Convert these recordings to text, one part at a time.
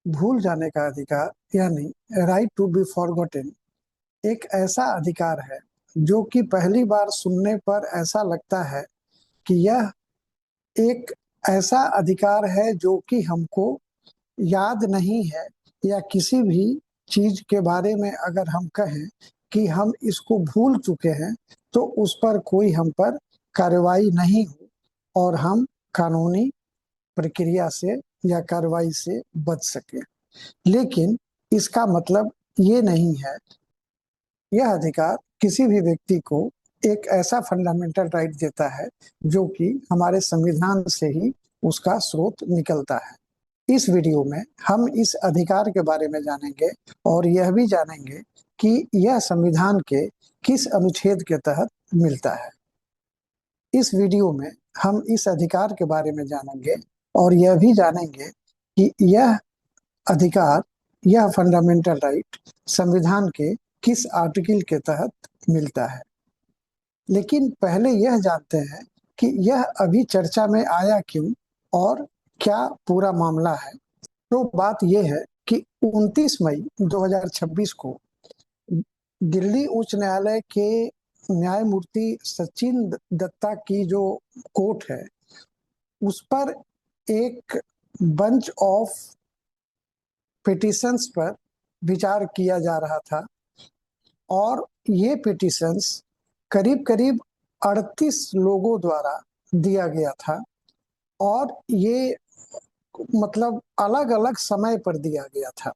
भूल जाने का अधिकार यानी राइट टू बी फॉरगॉटन एक ऐसा अधिकार है जो कि पहली बार सुनने पर ऐसा लगता है कि यह एक ऐसा अधिकार है जो कि हमको याद नहीं है, या किसी भी चीज के बारे में अगर हम कहें कि हम इसको भूल चुके हैं तो उस पर कोई हम पर कार्रवाई नहीं हो और हम कानूनी प्रक्रिया से या कार्रवाई से बच सके। लेकिन इसका मतलब ये नहीं है, यह अधिकार किसी भी व्यक्ति को एक ऐसा फंडामेंटल राइट देता है जो कि हमारे संविधान से ही उसका स्रोत निकलता है। इस वीडियो में हम इस अधिकार के बारे में जानेंगे और यह भी जानेंगे कि यह संविधान के किस अनुच्छेद के तहत मिलता है। इस वीडियो में हम इस अधिकार के बारे में जानेंगे और यह भी जानेंगे कि यह अधिकार, यह फंडामेंटल राइट संविधान के किस आर्टिकल के तहत मिलता है। लेकिन पहले यह जानते हैं कि यह अभी चर्चा में आया क्यों और क्या पूरा मामला है। तो बात यह है कि 29 मई 2026 को दिल्ली उच्च न्यायालय के न्यायमूर्ति सचिन दत्ता की जो कोर्ट है उस पर एक बंच ऑफ पिटिशंस पर विचार किया जा रहा था और ये पिटिशंस करीब करीब 38 लोगों द्वारा दिया गया था और ये मतलब अलग अलग समय पर दिया गया था।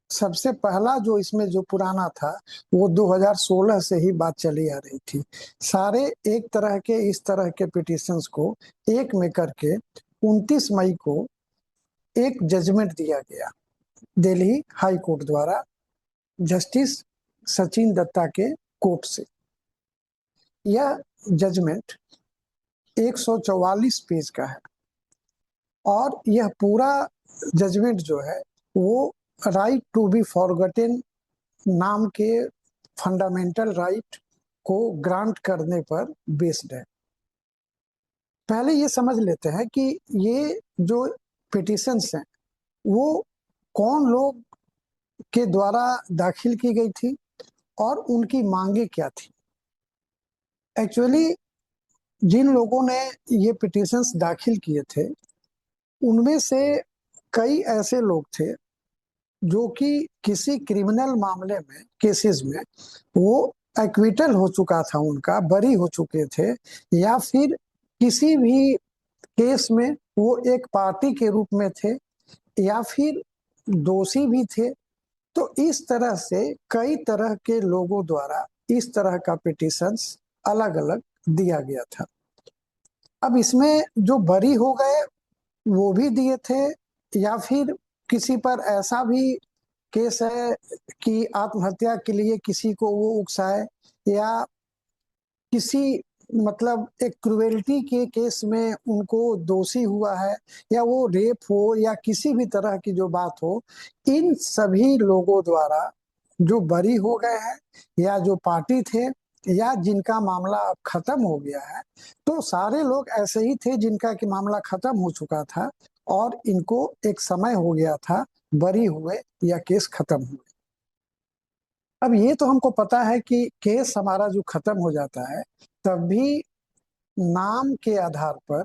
सबसे पहला जो इसमें जो पुराना था वो 2016 से ही बात चली आ रही थी। सारे एक तरह के इस तरह के पिटिशंस को एक में करके 29 मई को एक जजमेंट दिया गया दिल्ली हाई कोर्ट द्वारा, जस्टिस सचिन दत्ता के कोर्ट से। यह जजमेंट 144 पेज का है और यह पूरा जजमेंट जो है वो राइट टू बी फॉरगॉटन नाम के फंडामेंटल राइट को ग्रांट करने पर बेस्ड है। पहले ये समझ लेते हैं कि ये जो पिटिशंस हैं वो कौन लोग के द्वारा दाखिल की गई थी और उनकी मांगे क्या थी। एक्चुअली जिन लोगों ने ये पिटिशंस दाखिल किए थे उनमें से कई ऐसे लोग थे जो कि किसी क्रिमिनल मामले में, केसेस में वो एक्विटल हो चुका था, उनका बरी हो चुके थे, या फिर किसी भी केस में वो एक पार्टी के रूप में थे या फिर दोषी भी थे। तो इस तरह से कई तरह के लोगों द्वारा इस तरह का पिटिशंस अलग अलग दिया गया था। अब इसमें जो बरी हो गए वो भी दिए थे, या फिर किसी पर ऐसा भी केस है कि आत्महत्या के लिए किसी को वो उकसाए, या किसी मतलब एक क्रुएल्टी के केस में उनको दोषी हुआ है, या वो रेप हो या किसी भी तरह की जो बात हो, इन सभी लोगों द्वारा जो बरी हो गए हैं या जो पार्टी थे या जिनका मामला अब खत्म हो गया है, तो सारे लोग ऐसे ही थे जिनका कि मामला खत्म हो चुका था और इनको एक समय हो गया था बरी हुए या केस खत्म हुए। अब ये तो हमको पता है कि केस हमारा जो खत्म हो जाता है तब भी नाम के आधार पर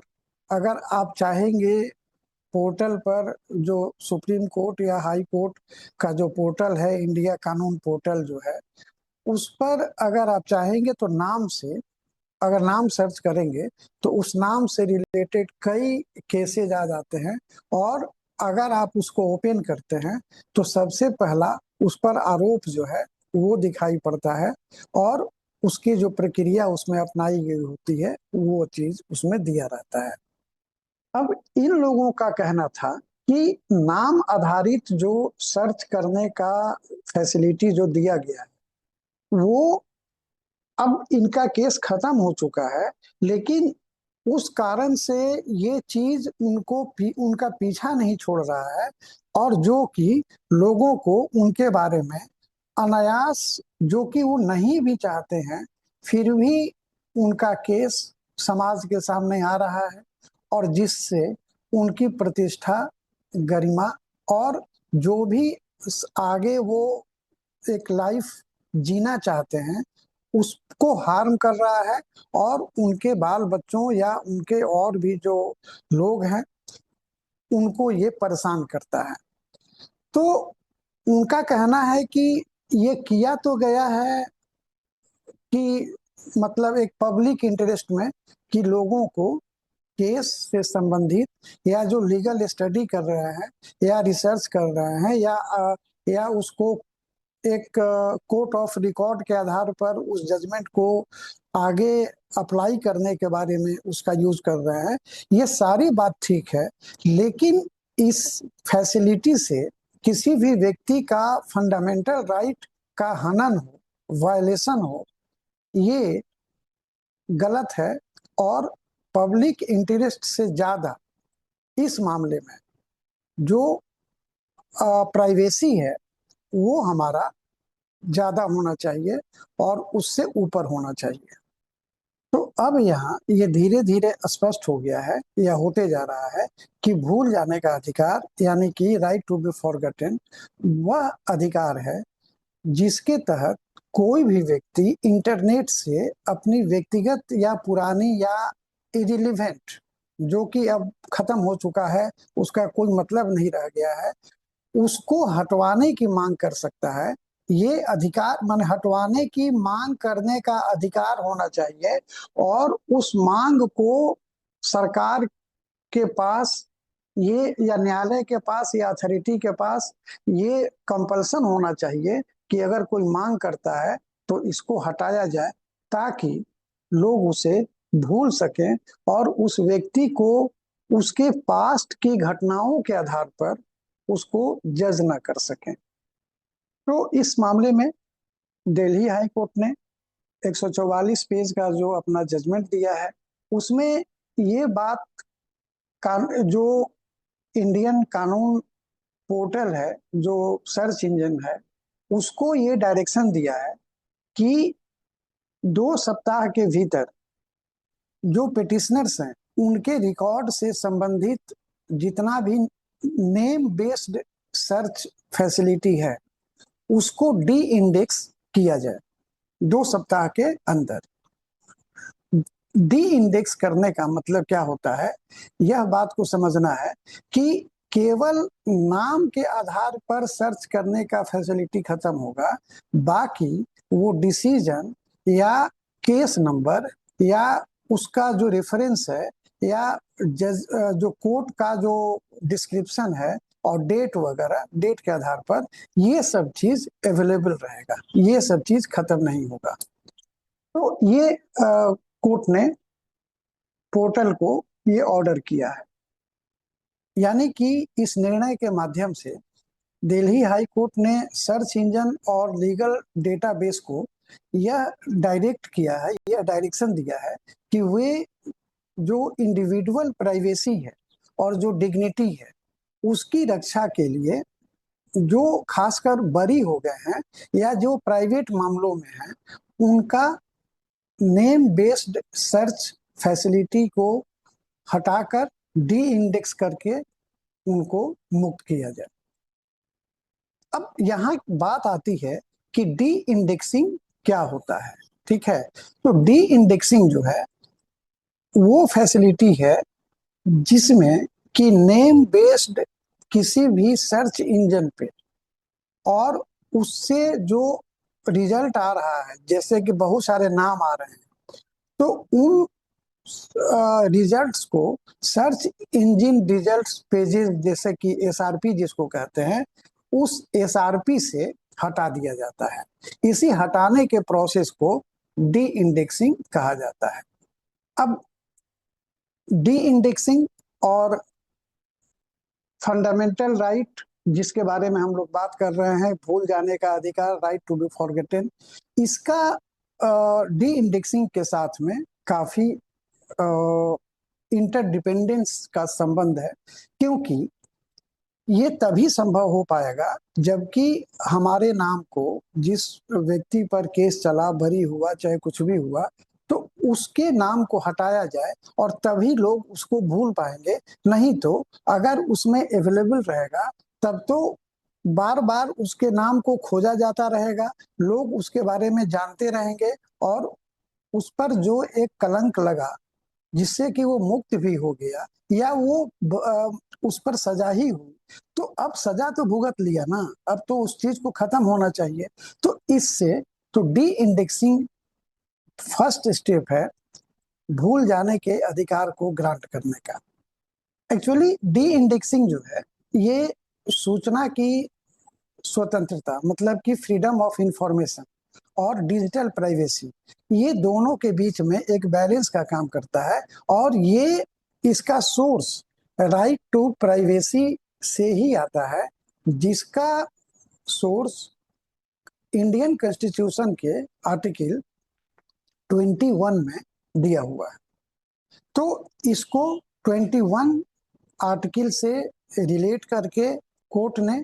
अगर आप चाहेंगे पोर्टल पर, जो सुप्रीम कोर्ट या हाई कोर्ट का जो पोर्टल है, इंडिया कानून पोर्टल जो है, उस पर अगर आप चाहेंगे तो नाम से अगर नाम सर्च करेंगे तो उस नाम से रिलेटेड कई केसेज आ जाते हैं और अगर आप उसको ओपन करते हैं तो सबसे पहला उस पर आरोप जो है वो दिखाई पड़ता है और उसकी जो प्रक्रिया उसमें अपनाई गई होती है वो चीज उसमें दिया रहता है। अब इन लोगों का कहना था कि नाम आधारित जो सर्च करने का फैसिलिटी जो दिया गया है वो अब इनका केस खत्म हो चुका है, लेकिन उस कारण से ये चीज उनका पीछा नहीं छोड़ रहा है और जो कि लोगों को उनके बारे में अनायास, जो कि वो नहीं भी चाहते हैं, फिर भी उनका केस समाज के सामने आ रहा है और जिससे उनकी प्रतिष्ठा, गरिमा और जो भी आगे वो एक लाइफ जीना चाहते हैं उसको हार्म कर रहा है, और उनके बाल बच्चों या उनके और भी जो लोग हैं उनको ये परेशान करता है। तो उनका कहना है कि ये किया तो गया है कि मतलब एक पब्लिक इंटरेस्ट में, कि लोगों को केस से संबंधित या जो लीगल स्टडी कर रहे हैं या रिसर्च कर रहे हैं या उसको एक कोर्ट ऑफ रिकॉर्ड के आधार पर उस जजमेंट को आगे अप्लाई करने के बारे में उसका यूज कर रहे हैं, ये सारी बात ठीक है। लेकिन इस फैसिलिटी से किसी भी व्यक्ति का फंडामेंटल राइट का हनन हो, वायलेशन हो, ये गलत है। और पब्लिक इंटरेस्ट से ज्यादा इस मामले में जो प्राइवेसी है वो हमारा ज्यादा होना चाहिए और उससे ऊपर होना चाहिए। तो अब यहाँ ये धीरे धीरे स्पष्ट हो गया है या होते जा रहा है कि भूल जाने का अधिकार यानी कि राइट टू बी फॉरगॉटन वह अधिकार है जिसके तहत कोई भी व्यक्ति इंटरनेट से अपनी व्यक्तिगत या पुरानी या इरिलीवेंट, जो कि अब खत्म हो चुका है, उसका कोई मतलब नहीं रह गया है, उसको हटवाने की मांग कर सकता है। ये अधिकार माने हटवाने की मांग करने का अधिकार होना चाहिए, और उस मांग को सरकार के पास ये या न्यायालय के पास या अथॉरिटी के पास ये कंपल्सन होना चाहिए कि अगर कोई मांग करता है तो इसको हटाया जाए, ताकि लोग उसे भूल सकें और उस व्यक्ति को उसके पास्ट की घटनाओं के आधार पर उसको जज न कर सकें। तो इस मामले में दिल्ली हाई कोर्ट ने 144 पेज का जो अपना जजमेंट दिया है उसमें ये बात जो इंडियन कानून पोर्टल है, जो सर्च इंजन है, उसको ये डायरेक्शन दिया है कि 2 सप्ताह के भीतर जो पिटिशनर्स हैं उनके रिकॉर्ड से संबंधित जितना भी नेम बेस्ड सर्च फैसिलिटी है उसको डी इंडेक्स किया जाए 2 सप्ताह के अंदर। डी इंडेक्स करने का मतलब क्या होता है, यह बात को समझना है कि केवल नाम के आधार पर सर्च करने का फैसिलिटी खत्म होगा, बाकी वो डिसीजन या केस नंबर या उसका जो रेफरेंस है या जज जो कोर्ट का जो डिस्क्रिप्शन है और डेट वगैरह, डेट के आधार पर ये सब चीज अवेलेबल रहेगा, ये सब चीज खत्म नहीं होगा। तो ये कोर्ट ने पोर्टल को ये ऑर्डर किया है, यानी कि इस निर्णय के माध्यम से दिल्ली हाई कोर्ट ने सर्च इंजन और लीगल डेटाबेस को यह डायरेक्ट किया है, यह डायरेक्शन दिया है कि वे जो इंडिविजुअल प्राइवेसी है और जो डिग्निटी है उसकी रक्षा के लिए जो खासकर बरी हो गए हैं या जो प्राइवेट मामलों में हैं उनका नेम बेस्ड सर्च फैसिलिटी को हटाकर डी इंडेक्स करके उनको मुक्त किया जाए। अब यहाँ बात आती है कि डी इंडेक्सिंग क्या होता है। ठीक है, तो डी इंडेक्सिंग जो है वो फैसिलिटी है जिसमें कि नेम बेस्ड किसी भी सर्च इंजन पे और उससे जो रिजल्ट आ रहा है, जैसे कि बहुत सारे नाम आ रहे हैं, तो उन रिजल्ट्स को सर्च इंजन रिजल्ट्स पेजेस जैसे कि एसआरपी जिसको कहते हैं, उस एसआरपी से हटा दिया जाता है। इसी हटाने के प्रोसेस को डी इंडेक्सिंग कहा जाता है। अब डी इंडेक्सिंग और फंडामेंटल राइट जिसके बारे में हम लोग बात कर रहे हैं, भूल जाने का अधिकार, राइट टू बी फॉरगेटन, इसका डी इंडेक्सिंग के साथ में काफी इंटरडिपेंडेंस का संबंध है, क्योंकि ये तभी संभव हो पाएगा जबकि हमारे नाम को जिस व्यक्ति पर केस चला, बरी हुआ, चाहे कुछ भी हुआ, तो उसके नाम को हटाया जाए और तभी लोग उसको भूल पाएंगे। नहीं तो अगर उसमें अवेलेबल रहेगा तब तो बार बार उसके नाम को खोजा जाता रहेगा, लोग उसके बारे में जानते रहेंगे, और उस पर जो एक कलंक लगा जिससे कि वो मुक्त भी हो गया, या वो उस पर सजा ही हुई, तो अब सजा तो भुगत लिया ना, अब तो उस चीज को खत्म होना चाहिए। तो इससे तो डी इंडेक्सिंग फर्स्ट स्टेप है भूल जाने के अधिकार को ग्रांट करने का। एक्चुअली डी इंडेक्सिंग जो है, ये सूचना की स्वतंत्रता, मतलब कि फ्रीडम ऑफ इंफॉर्मेशन और डिजिटल प्राइवेसी, ये दोनों के बीच में एक बैलेंस का काम करता है। और ये इसका सोर्स राइट टू प्राइवेसी से ही आता है, जिसका सोर्स इंडियन कॉन्स्टिट्यूशन के आर्टिकल 21 में दिया हुआ है। तो इसको 21 आर्टिकल से रिलेट करके कोर्ट ने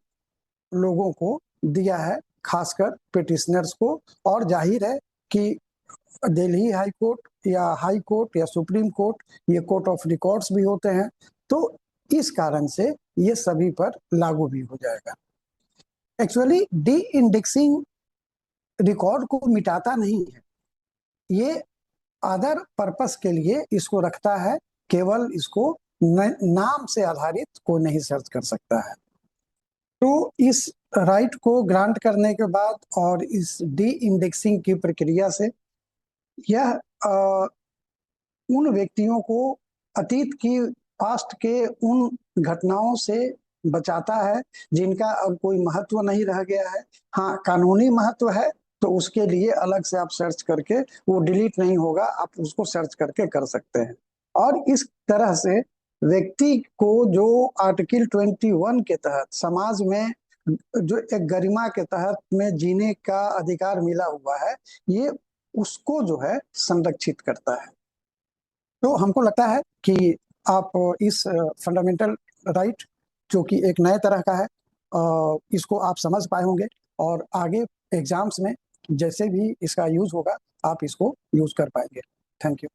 लोगों को दिया है, खासकर पिटिशनर्स को। और जाहिर है कि दिल्ली हाई कोर्ट या हाई कोर्ट या सुप्रीम कोर्ट, ये कोर्ट ऑफ रिकॉर्ड्स भी होते हैं, तो इस कारण से ये सभी पर लागू भी हो जाएगा। एक्चुअली डी इंडेक्सिंग रिकॉर्ड को मिटाता नहीं है, ये अदर पर्पस के लिए इसको रखता है, केवल इसको नाम से आधारित को नहीं सर्च कर सकता है। तो इस राइट को ग्रांट करने के बाद और इस डी इंडेक्सिंग की प्रक्रिया से यह उन व्यक्तियों को अतीत की पास्ट के उन घटनाओं से बचाता है जिनका अब कोई महत्व नहीं रह गया है। हाँ, कानूनी महत्व है, तो उसके लिए अलग से आप सर्च करके, वो डिलीट नहीं होगा, आप उसको सर्च करके कर सकते हैं। और इस तरह से व्यक्ति को जो आर्टिकल 21 के तहत समाज में जो एक गरिमा के तहत में जीने का अधिकार मिला हुआ है, ये उसको जो है संरक्षित करता है। तो हमको लगता है कि आप इस फंडामेंटल राइट, जो कि एक नए तरह का है, इसको आप समझ पाए होंगे, और आगे एग्जाम्स में जैसे भी इसका यूज होगा आप इसको यूज कर पाएंगे। Thank you.